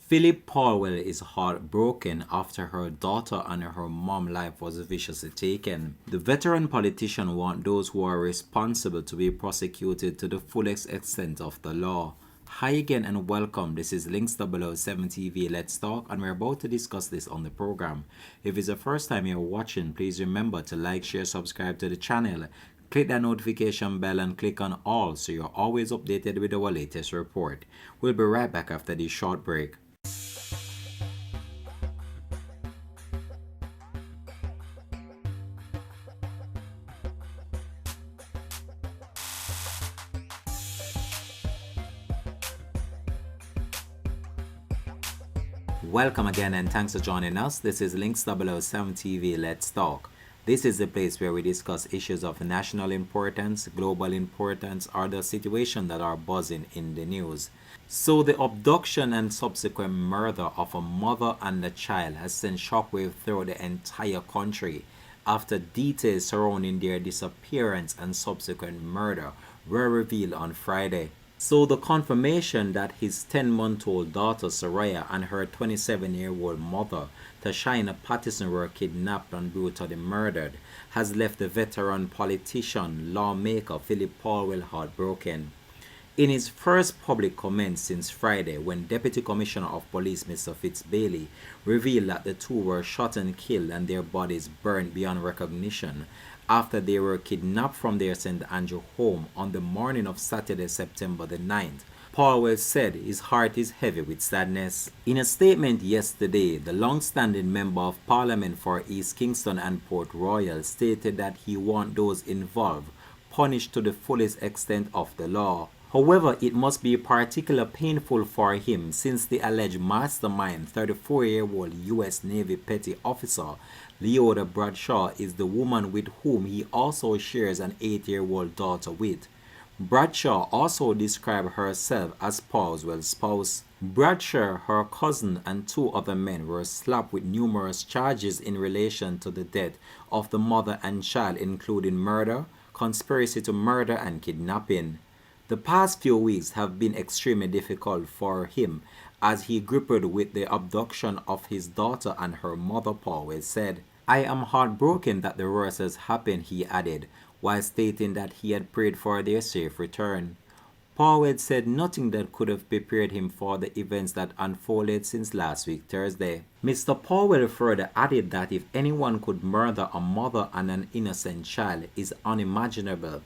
Philip Paulwell is heartbroken after her daughter and her mom's life was viciously taken. The veteran politician wants those who are responsible to be prosecuted to the fullest extent of the law. Hi again and welcome. This is Links 007 TV Let's Talk, and we're about to discuss this on the program. If it's the first time you're watching, please remember to like, share, subscribe to the channel. Click that notification bell and click on all so you're always updated with our latest report. We'll be right back after this short break. Welcome again and thanks for joining us. This is Links 007 TV Let's Talk. This is the place where we discuss issues of national importance, global importance, or the situation that are buzzing in the news. So the abduction and subsequent murder of a mother and a child has sent shockwave through the entire country after details surrounding their disappearance and subsequent murder were revealed on Friday. So the confirmation that his 10-month-old daughter Soraya and her 27-year-old mother Tashaina Patterson were kidnapped and brutally murdered has left the veteran politician, lawmaker Philip Paulwell heartbroken. In his first public comment since Friday, when Deputy Commissioner of Police Mr. Dailey revealed that the two were shot and killed and their bodies burned beyond recognition after they were kidnapped from their St. Andrew home on the morning of Saturday, September the 9th, Paulwell said his heart is heavy with sadness. In a statement yesterday, the long-standing Member of Parliament for East Kingston and Port Royal stated that he wants those involved punished to the fullest extent of the law. However, it must be particularly painful for him since the alleged mastermind, 34-year-old U.S. Navy Petty Officer Leota Bradshaw, is the woman with whom he also shares an 8-year-old daughter with. Bradshaw also described herself as Paulwell's spouse. Bradshaw, her cousin, and two other men were slapped with numerous charges in relation to the death of the mother and child, including murder, conspiracy to murder, and kidnapping. The past few weeks have been extremely difficult for him as he grappled with the abduction of his daughter and her mother, Paulwell said. I am heartbroken that the worst has happened, he added, while stating that he had prayed for their safe return. Paulwell said nothing that could have prepared him for the events that unfolded since last week Thursday. Mr. Paulwell further added that if anyone could murder a mother and an innocent child is unimaginable,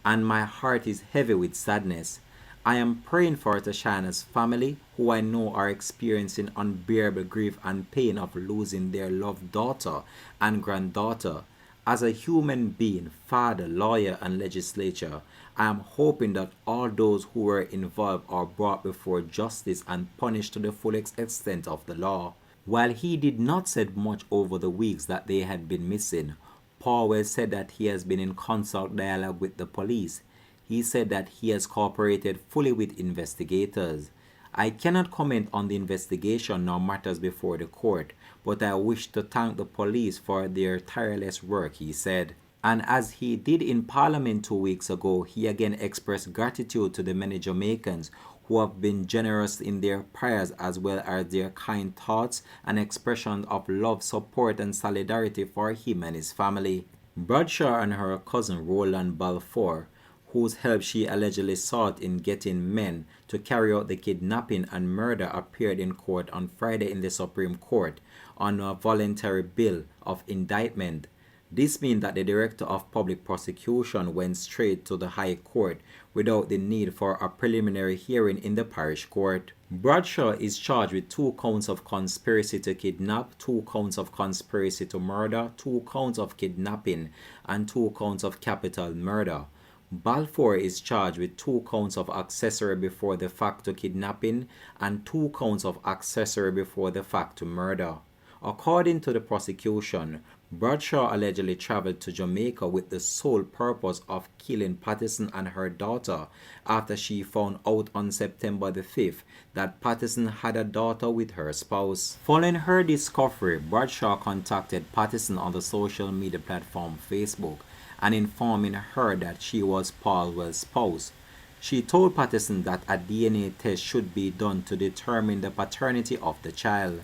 and my heart is heavy with sadness. I am praying for Tashaina's family, who I know are experiencing unbearable grief and pain of losing their loved daughter and granddaughter. As a human being, father, lawyer, and legislator, I am hoping that all those who were involved are brought before justice and punished to the fullest extent of the law. While he did not say much over the weeks that they had been missing, Paulwell said that he has been in constant dialogue with the police. He said that he has cooperated fully with investigators. I cannot comment on the investigation nor matters before the court, but I wish to thank the police for their tireless work, he said. And as he did in Parliament 2 weeks ago, he again expressed gratitude to the many Jamaicans who have been generous in their prayers as well as their kind thoughts and expressions of love, support, and solidarity for him and his family. Bradshaw and her cousin Roland Balfour, whose help she allegedly sought in getting men to carry out the kidnapping and murder, appeared in court on Friday in the Supreme Court on a voluntary bill of indictment. This means that the Director of Public Prosecution went straight to the High Court without the need for a preliminary hearing in the parish court. Bradshaw is charged with 2 counts of conspiracy to kidnap, 2 counts of conspiracy to murder, 2 counts of kidnapping, and 2 counts of capital murder. Balfour is charged with 2 counts of accessory before the fact to kidnapping and 2 counts of accessory before the fact to murder. According to the prosecution, Bradshaw allegedly traveled to Jamaica with the sole purpose of killing Patterson and her daughter after she found out on September the 5th that Patterson had a daughter with her spouse. Following her discovery, Bradshaw contacted Patterson on the social media platform Facebook and informing her that she was Paulwell's spouse. She told Patterson that a DNA test should be done to determine the paternity of the child.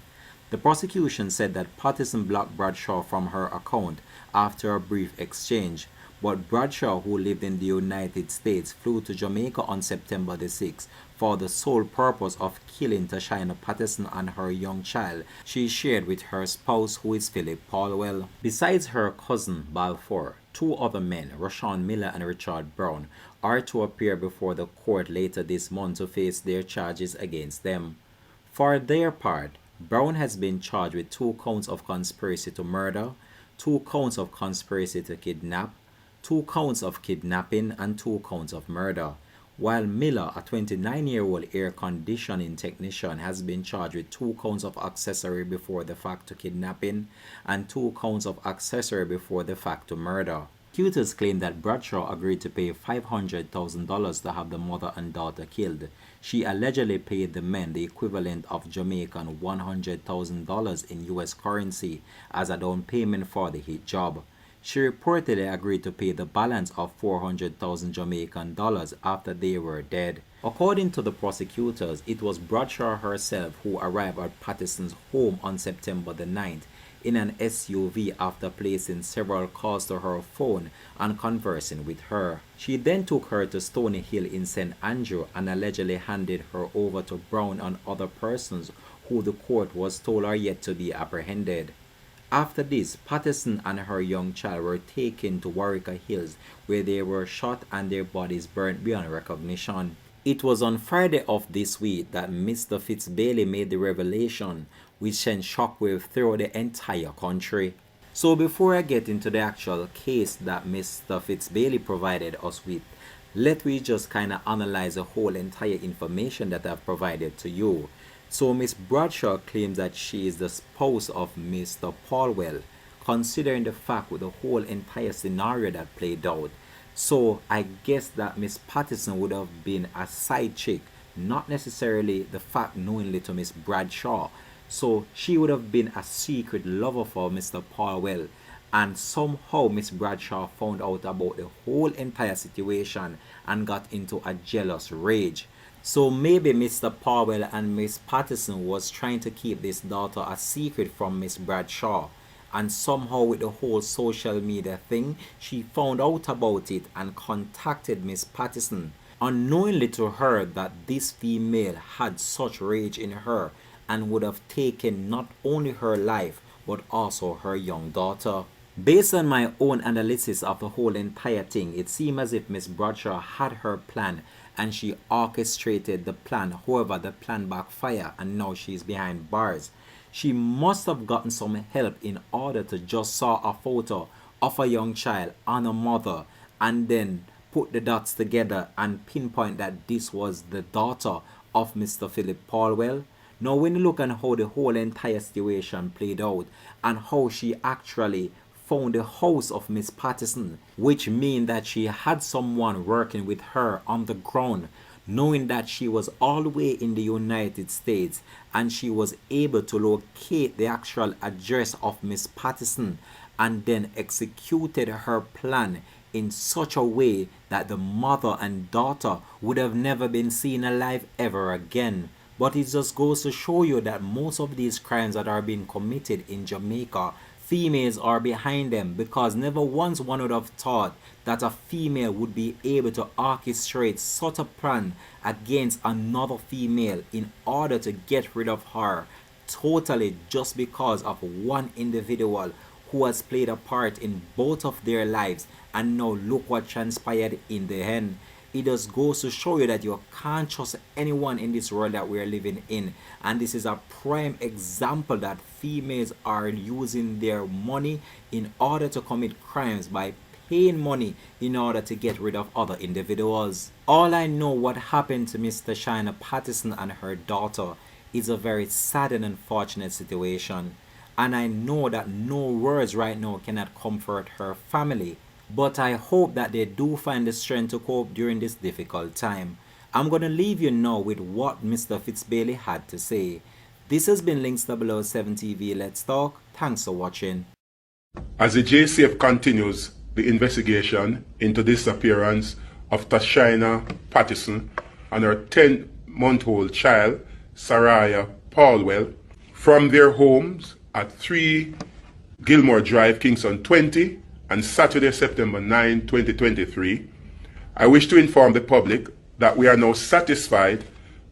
The prosecution said that Patterson blocked Bradshaw from her account after a brief exchange, but Bradshaw, who lived in the United States, flew to Jamaica on September the 6th for the sole purpose of killing Tashaina Patterson and her young child she shared with her spouse, who is Philip Paulwell. Besides her cousin Balfour, two other men, Rashawn Miller and Richard Brown, are to appear before the court later this month to face their charges against them. For their part, Brown has been charged with 2 counts of conspiracy to murder, 2 counts of conspiracy to kidnap, 2 counts of kidnapping, and 2 counts of murder, while Miller, a 29-year-old air conditioning technician, has been charged with 2 counts of accessory before the fact to kidnapping and 2 counts of accessory before the fact to murder. Accusers claim that Bradshaw agreed to pay $500,000 to have the mother and daughter killed. She allegedly paid the men the equivalent of Jamaican $100,000 in US currency as a down payment for the hit job. She reportedly agreed to pay the balance of $400,000 Jamaican dollars after they were dead. According to the prosecutors, it was Bradshaw herself who arrived at Patterson's home on September the 9th in an SUV after placing several calls to her phone and conversing with her. She then took her to Stony Hill in St. Andrew and allegedly handed her over to Brown and other persons who the court was told are yet to be apprehended. After this, Patterson and her young child were taken to Waurika Hills, where they were shot and their bodies burnt beyond recognition. It was on Friday of this week that Mr. Fitzbailey made the revelation, which sent shockwaves through the entire country. So before I get into the actual case that Mr. Fitzbailey provided us with, let me just kind of analyze the whole entire information that I've provided to you. So Miss Bradshaw claims that she is the spouse of Mr. Paulwell, considering the fact with the whole entire scenario that played out. So I guess that Miss Patterson would have been a side chick, not necessarily the fact knowingly to Miss Bradshaw. So she would have been a secret lover for Mr. Paulwell, and somehow Miss Bradshaw found out about the whole entire situation and got into a jealous rage. So maybe Mr. Paulwell and Miss Patterson was trying to keep this daughter a secret from Miss Bradshaw, and somehow with the whole social media thing, she found out about it and contacted Miss Patterson, unknowingly to her that this female had such rage in her and would have taken not only her life but also her young daughter. Based on my own analysis of the whole entire thing, it seemed as if Miss Bradshaw had her plan and she orchestrated the plan. However, the plan backfired and now she's behind bars. She must have gotten some help in order to just saw a photo of a young child and a mother and then put the dots together and pinpoint that this was the daughter of Mr. Philip Paulwell. Now when you look at how the whole entire situation played out and how she actually found the house of Miss Patterson, which means that she had someone working with her on the ground, knowing that she was all the way in the United States and she was able to locate the actual address of Miss Patterson and then executed her plan in such a way that the mother and daughter would have never been seen alive ever again. But it just goes to show you that most of these crimes that are being committed in Jamaica, females are behind them, because never once one would have thought that a female would be able to orchestrate such a plan against another female in order to get rid of her totally just because of one individual who has played a part in both of their lives, and now look what transpired in the end. It just goes to show you that you can't trust anyone in this world that we're living in, and this is a prime example that females are using their money in order to commit crimes by paying money in order to get rid of other individuals. All I know what happened to Miss Tashaina Patterson and her daughter is a very sad and unfortunate situation, and I know that no words right now cannot comfort her family. But I hope that they do find the strength to cope during this difficult time. I'm going to leave you now with what Mr. Fitzbailey had to say. This has been Links 007 TV. Let's talk. Thanks for watching. As the JCF continues the investigation into the disappearance of Tashaina Patterson and her 10-month-old child, Saraya Paulwell, from their homes at 3 Gilmore Drive, Kingston 20, on Saturday, September 9, 2023, I wish to inform the public that we are now satisfied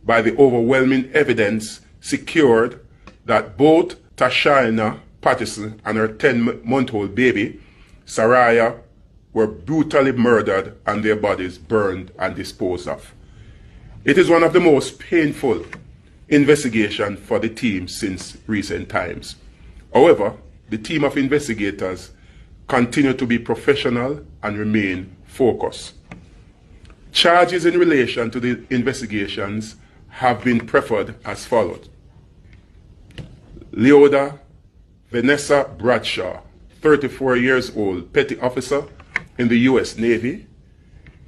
by the overwhelming evidence secured that both Tashaina Patterson and her 10-month-old baby, Saraya, were brutally murdered and their bodies burned and disposed of. It is one of the most painful investigations for the team since recent times. However, the team of investigators continue to be professional and remain focused. Charges in relation to the investigations have been preferred as follows. Leoda Vanessa Bradshaw, 34 years old, petty officer in the U.S. Navy.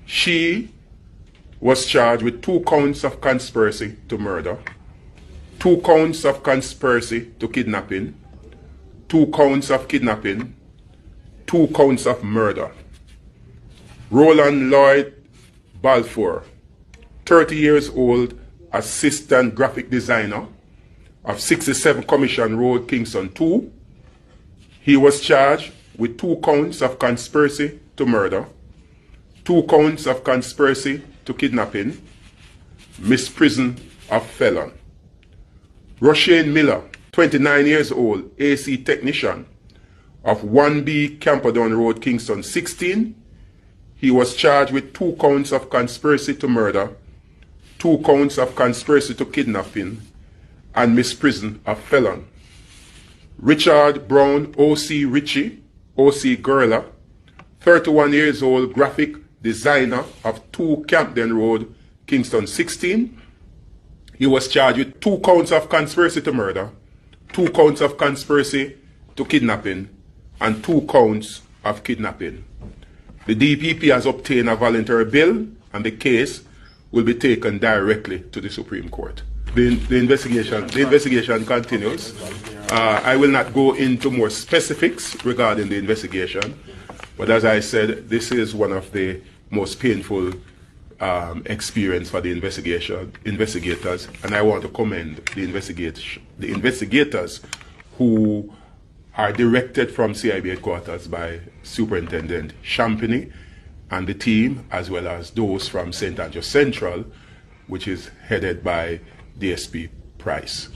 She was charged with 2 counts of conspiracy to murder, 2 counts of conspiracy to kidnapping, 2 counts of kidnapping, 2 counts of murder. Roland Lloyd Balfour, 30 years old, assistant graphic designer of 67 Commission Road, Kingston 2. He was charged with 2 counts of conspiracy to murder, 2 counts of conspiracy to kidnapping, misprision of felon. Roshane Miller, 29 years old, AC technician of 1B Camperdown Road, Kingston 16. He was charged with 2 counts of conspiracy to murder, 2 counts of conspiracy to kidnapping, and misprision of felon. Richard Brown, OC Ritchie, OC Gurla, 31 years old, graphic designer of 2 Campden Road, Kingston 16. He was charged with 2 counts of conspiracy to murder, 2 counts of conspiracy to kidnapping, and 2 counts of kidnapping. The DPP has obtained a voluntary bail, and the case will be taken directly to the Supreme Court. The investigation continues. I will not go into more specifics regarding the investigation, but as I said, this is one of the most painful experience for the investigators, and I want to commend the investigators who are directed from CIB headquarters by Superintendent Champagny and the team, as well as those from St. Andrew Central, which is headed by DSP Price.